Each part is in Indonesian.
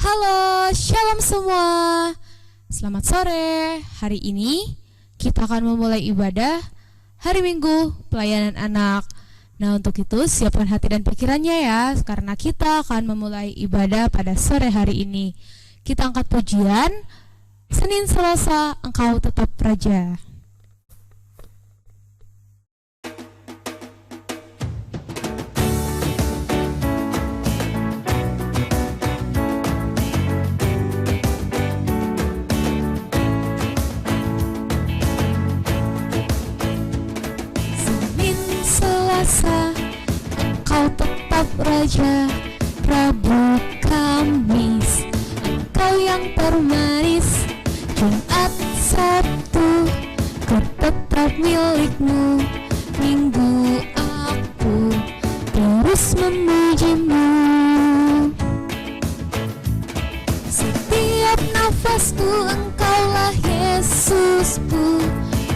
Halo, shalom semua. Selamat sore. Hari ini kita akan memulai ibadah hari Minggu pelayanan anak. Nah, untuk itu siapkan hati dan pikirannya ya, karena kita akan memulai ibadah pada sore hari ini. Kita angkat pujian Senin Selasa Engkau Tetap Raja. Engkau tetap Raja. Rabu, Kamis, Engkau yang termanis. Jumat, Sabtu, Ku tetap milikmu. Minggu, aku terus memujimu. Setiap nafasku Engkaulah Yesusku.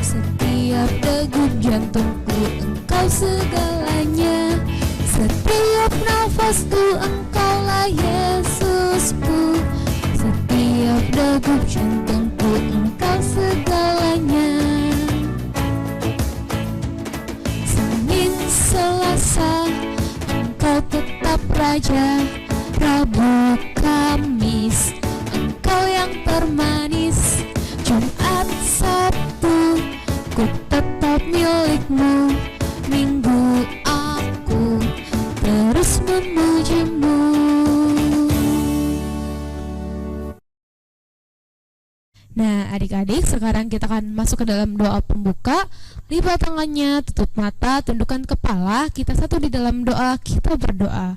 Setiap degup jantungku Engkau segalanya. Setiap nafasku Engkaulah Yesusku. Setiap degup jantungku Engkau segalanya. Senin, Selasa, Engkau tetap Raja. Rabu, Kamis, Engkau yang termanis. Jumat, Sabtu, Ku tetap milikmu. Minggu, aku terus memujimu. Nah, adik-adik, sekarang kita akan masuk ke dalam doa pembuka. Lipat tangannya, tutup mata, tundukkan kepala. Kita satu di dalam doa, kita berdoa.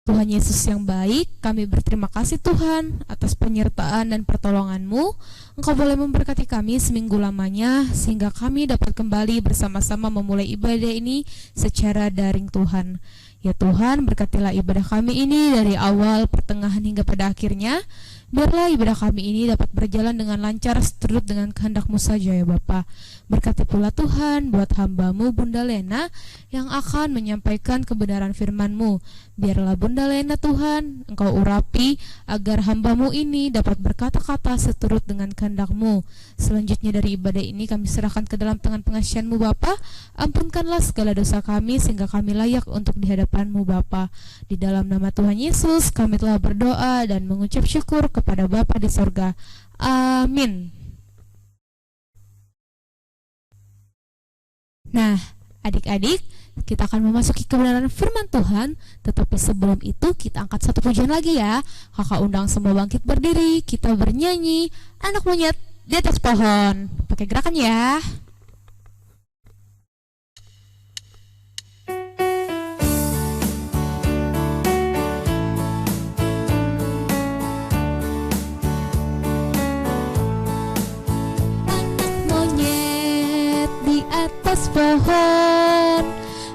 Tuhan Yesus yang baik, kami berterima kasih Tuhan atas penyertaan dan pertolongan-Mu. Engkau boleh memberkati kami seminggu lamanya, sehingga kami dapat kembali bersama-sama memulai ibadah ini secara daring Tuhan. Ya Tuhan, berkatilah ibadah kami ini dari awal, pertengahan hingga pada akhirnya. Biarlah ibadah kami ini dapat berjalan dengan lancar seturut dengan kehendak-Mu saja ya Bapa. Berkati pula Tuhan buat hamba-Mu Bunda Lena yang akan menyampaikan kebenaran firman-Mu. Biarlah Bunda Lena Tuhan, Engkau urapi agar hamba-Mu ini dapat berkata-kata seturut dengan kehendak-Mu. Selanjutnya dari ibadah ini kami serahkan ke dalam tangan pengasihan-Mu Bapa. Ampunkanlah segala dosa kami sehingga kami layak untuk di hadapan-Mu Bapa. Di dalam nama Tuhan Yesus kami telah berdoa dan mengucap syukur kepada Bapa di sorga. Amin. Nah, adik-adik, kita akan memasuki kebenaran firman Tuhan. Tetapi sebelum itu kita angkat satu pujian lagi ya. Kakak undang semua bangkit berdiri. Kita bernyanyi Anak Monyet di Atas Pohon. Pakai gerakan ya. Atas pohon,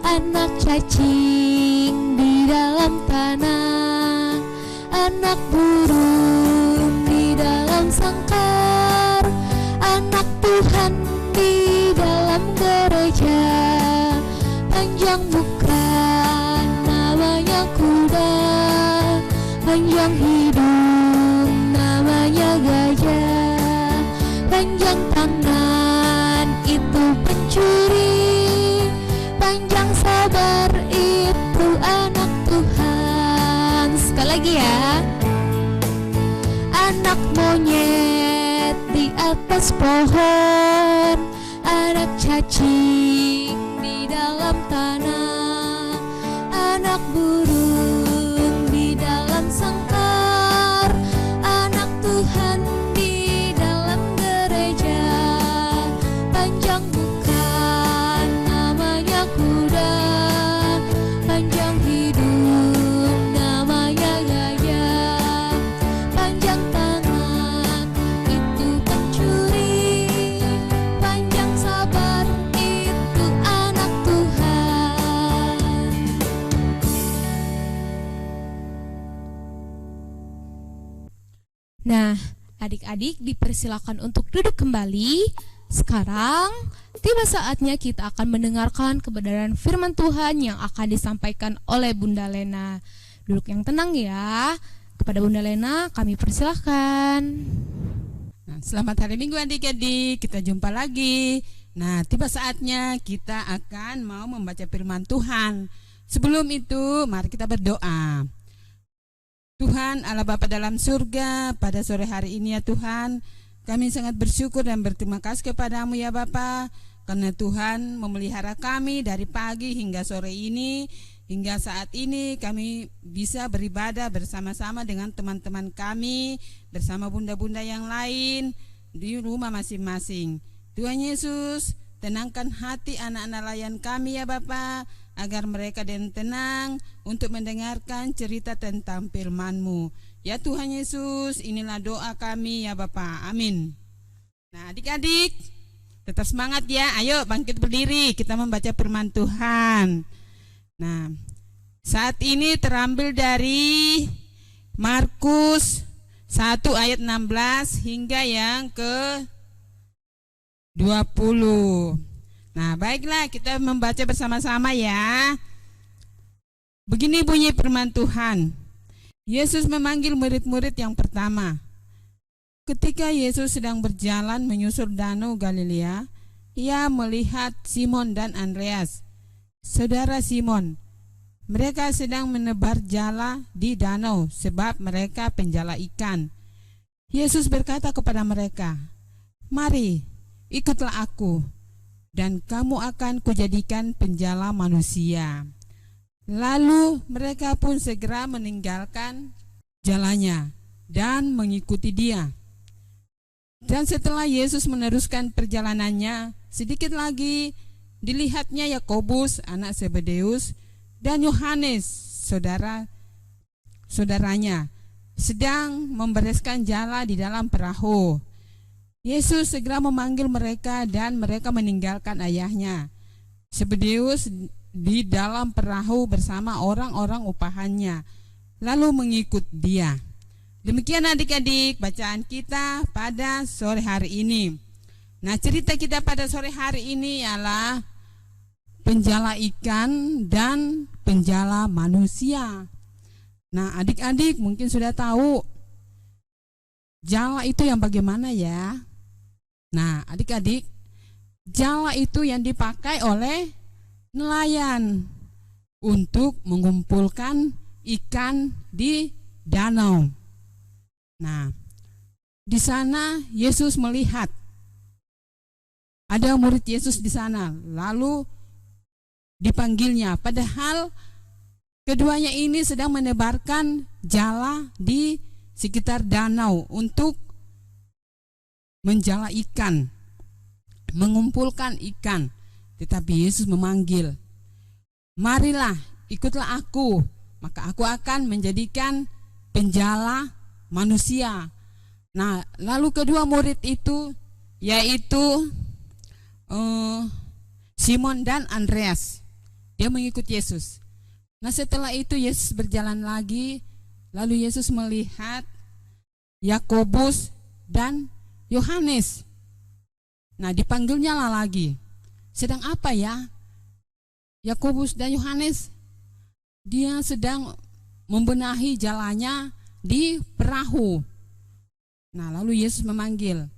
anak cacing di dalam tanah, anak burung di dalam sangkar, anak Tuhan di dalam gereja. Panjang muka namanya kuda, panjang hidung namanya gajah, panjang tangan itu pencuri, panjang sabar itu anak Tuhan. Sekali lagi ya. Anak monyet di atas pohon, anak cacing di dalam tanah, anak burung di dalam sangkar, anak Tuhan di dalam gereja. Panjang kuda, panjang hidung namanya gajah, panjang tangan itu pencuri, panjang sabar itu anak Tuhan. Nah, adik-adik dipersilakan untuk duduk kembali. Sekarang tiba saatnya kita akan mendengarkan kebenaran firman Tuhan yang akan disampaikan oleh Bunda Lena. Duduk yang tenang ya. Kepada Bunda Lena, kami persilahkan. Nah, selamat hari Minggu adik-adik, kita jumpa lagi. Nah, tiba saatnya kita akan mau membaca firman Tuhan. Sebelum itu, mari kita berdoa. Tuhan Allah Bapa dalam surga, pada sore hari ini ya Tuhan, kami sangat bersyukur dan berterima kasih kepadamu ya Bapa, karena Tuhan memelihara kami dari pagi hingga sore ini. Hingga saat ini kami bisa beribadah bersama-sama dengan teman-teman kami, bersama bunda-bunda yang lain di rumah masing-masing. Tuhan Yesus, tenangkan hati anak-anak layan kami ya Bapa, agar mereka dan tenang untuk mendengarkan cerita tentang firman-Mu. Ya Tuhan Yesus, inilah doa kami ya Bapa. Amin. Nah adik-adik, tetap semangat ya. Ayo bangkit berdiri, kita membaca firman Tuhan. Nah, saat ini terambil dari Markus 1 ayat 16 hingga yang ke 20. Nah, baiklah kita membaca bersama-sama ya. Begini bunyi firman Tuhan. Yesus memanggil murid-murid yang pertama. Ketika Yesus sedang berjalan menyusur danau Galilea, ia melihat Simon dan Andreas, saudara Simon. Mereka sedang menebar jala di danau sebab mereka penjala ikan. Yesus berkata kepada mereka, "Mari, ikutlah aku, dan kamu akan kujadikan penjala manusia." Lalu mereka pun segera meninggalkan jalannya dan mengikuti dia. Dan setelah Yesus meneruskan perjalanannya, sedikit lagi dilihatnya Yakobus anak Zebedeus dan Yohanes saudaranya sedang membereskan jala di dalam perahu. Yesus segera memanggil mereka dan mereka meninggalkan ayahnya Zebedeus di dalam perahu bersama orang-orang upahannya, lalu mengikut dia. Demikian adik-adik bacaan kita pada sore hari ini. Nah, cerita kita pada sore hari ini ialah penjala ikan dan penjala manusia. Nah, adik-adik mungkin sudah tahu jala itu yang bagaimana ya. Nah, adik-adik, jala itu yang dipakai oleh nelayan untuk mengumpulkan ikan di danau. Nah, di sana Yesus melihat ada murid Yesus di sana, lalu dipanggilnya. Padahal keduanya ini sedang menebarkan jala di sekitar danau untuk menjala ikan, mengumpulkan ikan. Tetapi Yesus memanggil, "Marilah, ikutlah aku, maka aku akan menjadikan penjala manusia." Nah, lalu kedua murid itu yaitu Simon dan Andreas, dia mengikut Yesus. Nah, setelah itu Yesus berjalan lagi, lalu Yesus melihat Yakobus dan Yohanes. Nah, dipanggilnya lagi. Sedang apa ya? Yakobus dan Yohanes, dia sedang membenahi jalannya di perahu. Nah, lalu Yesus memanggil.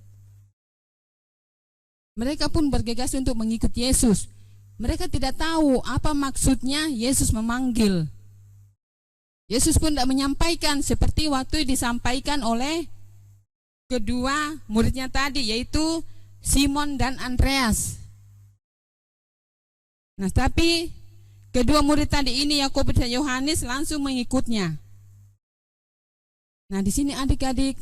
Mereka pun bergegas untuk mengikut Yesus. Mereka tidak tahu apa maksudnya Yesus memanggil. Yesus pun tidak menyampaikan seperti waktu disampaikan oleh kedua muridnya tadi, yaitu Simon dan Andreas. Nah, tapi kedua murid tadi ini, Yakobus dan Yohanes, langsung mengikutnya. Nah, di sini adik-adik,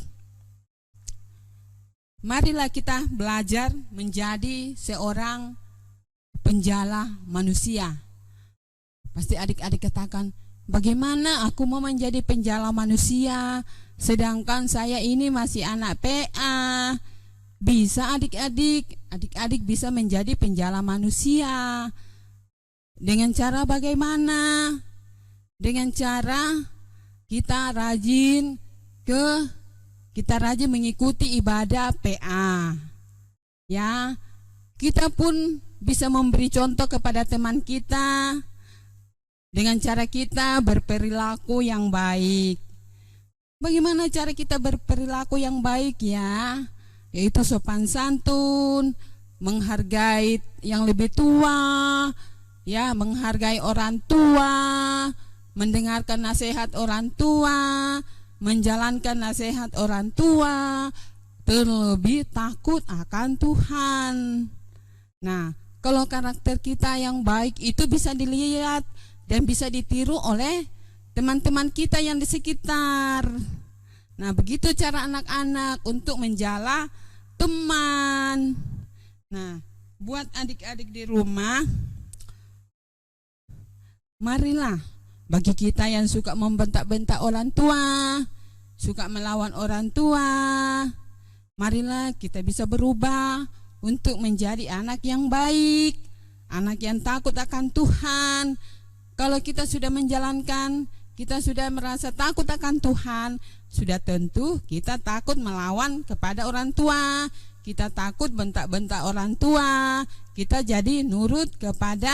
marilah kita belajar menjadi seorang penjala manusia. Pasti adik-adik katakan, bagaimana aku mau menjadi penjala manusia sedangkan saya ini masih anak PA? Bisa adik-adik bisa menjadi penjala manusia. Dengan cara bagaimana? Dengan cara kita rajin mengikuti ibadah PA. Ya, kita pun bisa memberi contoh kepada teman kita dengan cara kita berperilaku yang baik. bagaimana cara kita berperilaku yang baik ya, yaitu sopan santun, menghargai yang lebih tua, ya, menghargai orang tua, mendengarkan nasihat orang tua, menjalankan nasihat orang tua, terlebih takut akan Tuhan. Nah, kalau karakter kita yang baik itu bisa dilihat dan bisa ditiru oleh teman-teman kita yang di sekitar. Nah, begitu cara anak-anak untuk menjala teman. Nah, buat adik-adik di rumah, marilah bagi kita yang suka membentak-bentak orang tua, suka melawan orang tua, marilah kita bisa berubah untuk menjadi anak yang baik, anak yang takut akan Tuhan. Kalau kita sudah menjalankan, kita sudah merasa takut akan Tuhan, sudah tentu kita takut melawan kepada orang tua, kita takut bentak-bentak orang tua, kita jadi nurut kepada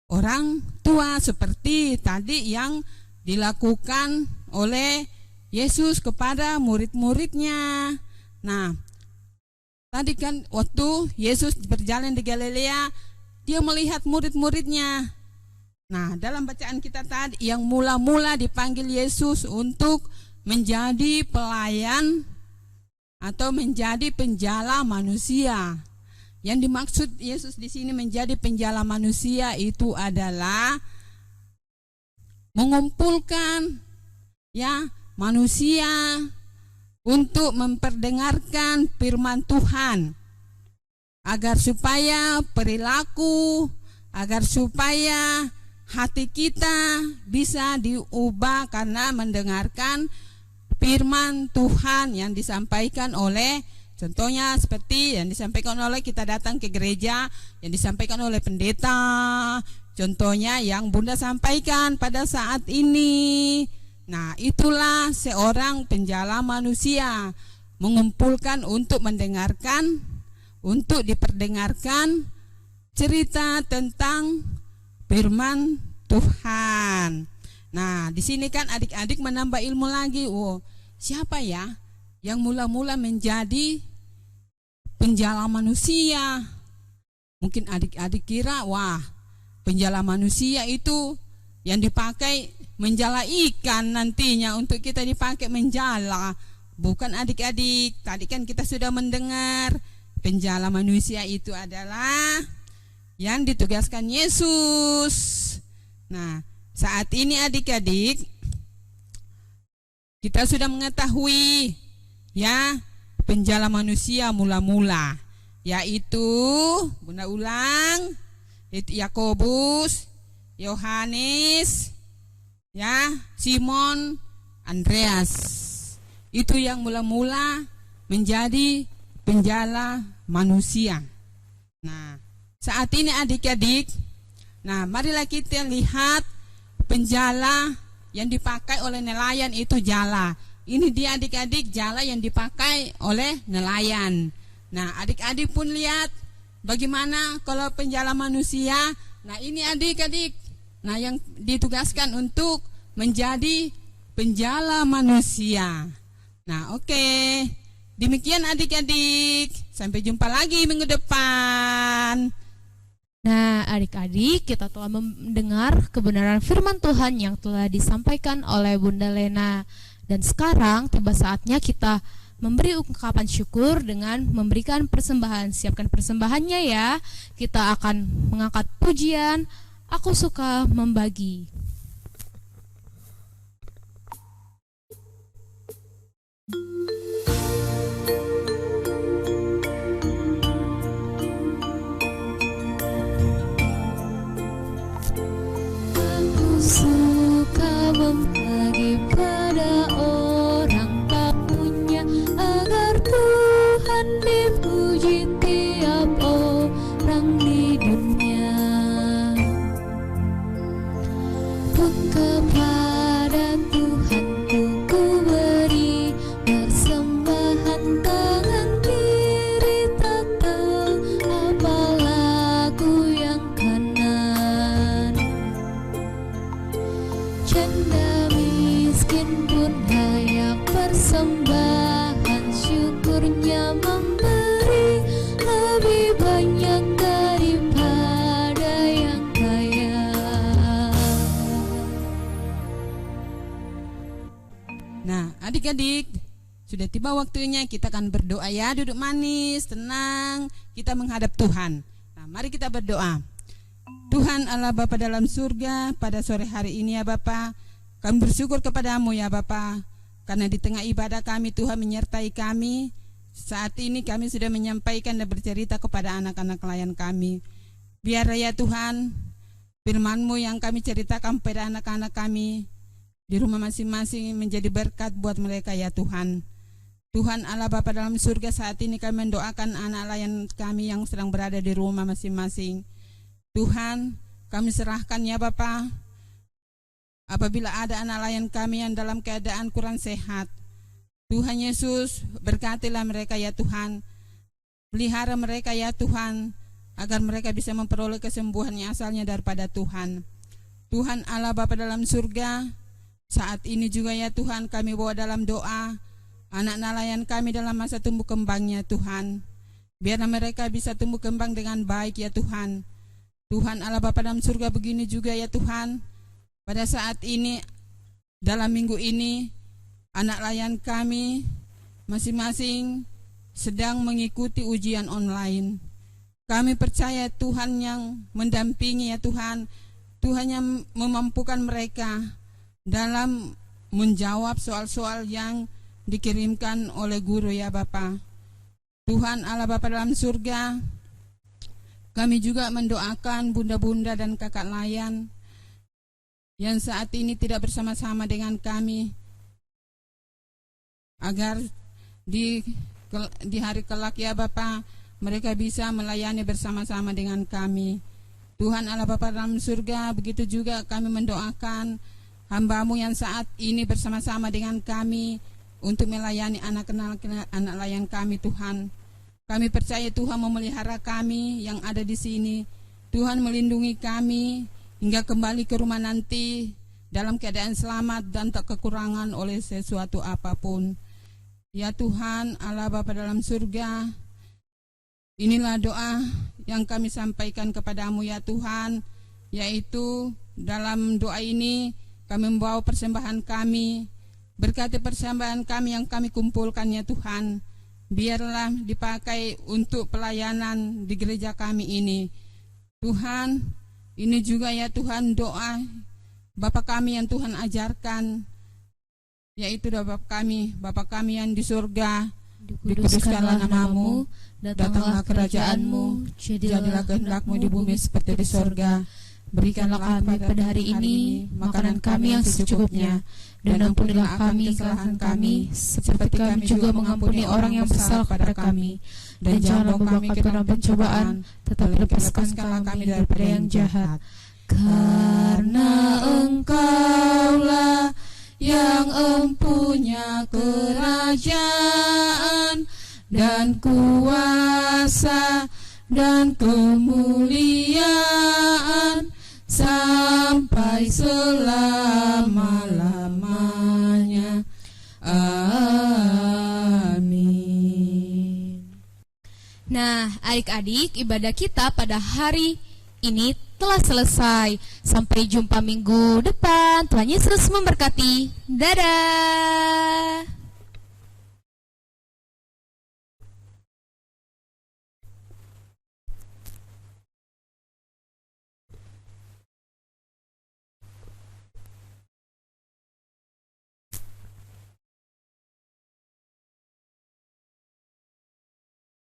orang tua seperti tadi yang dilakukan oleh Yesus kepada murid-muridnya. Nah, tadi kan waktu Yesus berjalan di Galilea, dia melihat murid-muridnya. Nah, dalam bacaan kita tadi yang mula-mula dipanggil Yesus untuk menjadi pelayan atau menjadi penjala manusia. Yang dimaksud Yesus di sini menjadi penjala manusia itu adalah mengumpulkan ya manusia untuk memperdengarkan firman Tuhan, agar supaya perilaku, agar supaya hati kita bisa diubah karena mendengarkan firman Tuhan yang disampaikan oleh, contohnya seperti yang disampaikan oleh kita datang ke gereja, yang disampaikan oleh pendeta, contohnya yang Bunda sampaikan pada saat ini. Nah, itulah seorang penjala manusia, mengumpulkan untuk mendengarkan, untuk diperdengarkan cerita tentang firman Tuhan. Nah, di sini kan adik-adik menambah ilmu lagi. Oh, siapa ya yang mula-mula menjadi penjala manusia? Mungkin adik-adik kira, wah, penjala manusia itu yang dipakai menjala ikan nantinya untuk kita dipakai menjala. Bukan adik-adik, tadi kan kita sudah mendengar penjala manusia itu adalah yang ditugaskan Yesus. Nah, saat ini adik-adik kita sudah mengetahui ya penjala manusia mula-mula, yaitu Bunda ulang, yaitu Yakobus, Yohanes, ya, Simon, Andreas. Itu yang mula-mula menjadi penjala manusia. Nah, saat ini adik-adik, nah marilah kita lihat penjala yang dipakai oleh nelayan itu jala. Ini dia adik-adik jala yang dipakai oleh nelayan. Nah, adik-adik pun lihat bagaimana kalau penjala manusia. Nah, ini adik-adik, nah yang ditugaskan untuk menjadi penjala manusia. Nah, oke. Demikian adik-adik. Sampai jumpa lagi minggu depan. Nah, adik-adik, kita telah mendengar kebenaran firman Tuhan yang telah disampaikan oleh Bunda Lena. Dan sekarang tiba saatnya kita memberi ungkapan syukur dengan memberikan persembahan. Siapkan persembahannya ya. Kita akan mengangkat pujian, Aku Suka Membagi. Suka membagi pada orang tak punya, agar Tuhan dipuji tiap orang di dunia. Pun kepada Tuhan ku beri persembahan, tangan kiri tak tahu apalah ku yang kanan. Janda miskin miskin pun layak persembahan, syukurnya memberi lebih banyak daripada yang kaya. Nah, adik-adik, sudah tiba waktunya kita akan berdoa ya. Duduk manis, tenang, kita menghadap Tuhan. Nah, mari kita berdoa. Tuhan Allah Bapa dalam surga, pada sore hari ini ya Bapa, kami bersyukur kepadamu ya Bapa, karena di tengah ibadah kami Tuhan menyertai kami. Saat ini kami sudah menyampaikan dan bercerita kepada anak-anak klien kami. Biar ya Tuhan, firman-Mu yang kami ceritakan pada anak-anak kami di rumah masing-masing menjadi berkat buat mereka ya Tuhan. Tuhan Allah Bapa dalam surga, saat ini kami mendoakan anak layan kami yang sedang berada di rumah masing-masing. Tuhan, kami serahkan ya Bapa, apabila ada anak layan kami yang dalam keadaan kurang sehat, Tuhan Yesus, berkatilah mereka ya Tuhan. Pelihara mereka ya Tuhan, agar mereka bisa memperoleh kesembuhan yang asalnya daripada Tuhan. Tuhan Allah Bapa dalam surga, saat ini juga ya Tuhan kami bawa dalam doa anak nelayan kami dalam masa tumbuh kembangnya Tuhan. Biar mereka bisa tumbuh kembang dengan baik ya Tuhan. Tuhan Allah Bapa dalam surga, begini juga ya Tuhan, pada saat ini dalam minggu ini anak layan kami masing-masing sedang mengikuti ujian online. Kami percaya Tuhan yang mendampingi ya Tuhan, Tuhan yang memampukan mereka dalam menjawab soal-soal yang dikirimkan oleh guru ya Bapa. Tuhan Allah Bapa dalam surga, kami juga mendoakan bunda-bunda dan kakak layan yang saat ini tidak bersama-sama dengan kami, agar di hari kelak ya Bapa, mereka bisa melayani bersama-sama dengan kami. Tuhan Allah Bapa dalam surga, begitu juga kami mendoakan hamba-Mu yang saat ini bersama-sama dengan kami untuk melayani anak layan kami Tuhan. Kami percaya Tuhan memelihara kami yang ada di sini. Tuhan melindungi kami hingga kembali ke rumah nanti dalam keadaan selamat dan tak kekurangan oleh sesuatu apapun. Ya Tuhan Allah Bapa dalam surga, inilah doa yang kami sampaikan kepadamu ya Tuhan, yaitu dalam doa ini kami membawa persembahan kami. Berkati persembahan kami yang kami kumpulkan ya Tuhan, biarlah dipakai untuk pelayanan di gereja kami ini. Tuhan, ini juga ya Tuhan doa Bapa kami yang Tuhan ajarkan, yaitu Bapa kami yang di surga, dikuduskanlah nama-Mu, datanglah kerajaan-Mu, jadilah kehendak-Mu di bumi seperti di surga. Berikanlah kami pada hari ini makanan kami yang secukupnya, dan ampunilah kami kesalahan kami, seperti kami juga mengampuni orang yang bersalah kepada kami. Dan janganlah membawa kami ke dalam pencobaan, tetapi lepaskanlah kami daripada yang jahat. Karena Engkaulah yang empunya kerajaan dan kuasa dan kemuliaan sampai selama-lamanya. Amin. Nah, adik-adik, ibadah kita pada hari ini telah selesai. Sampai jumpa minggu depan. Tuhan Yesus memberkati. Dadah.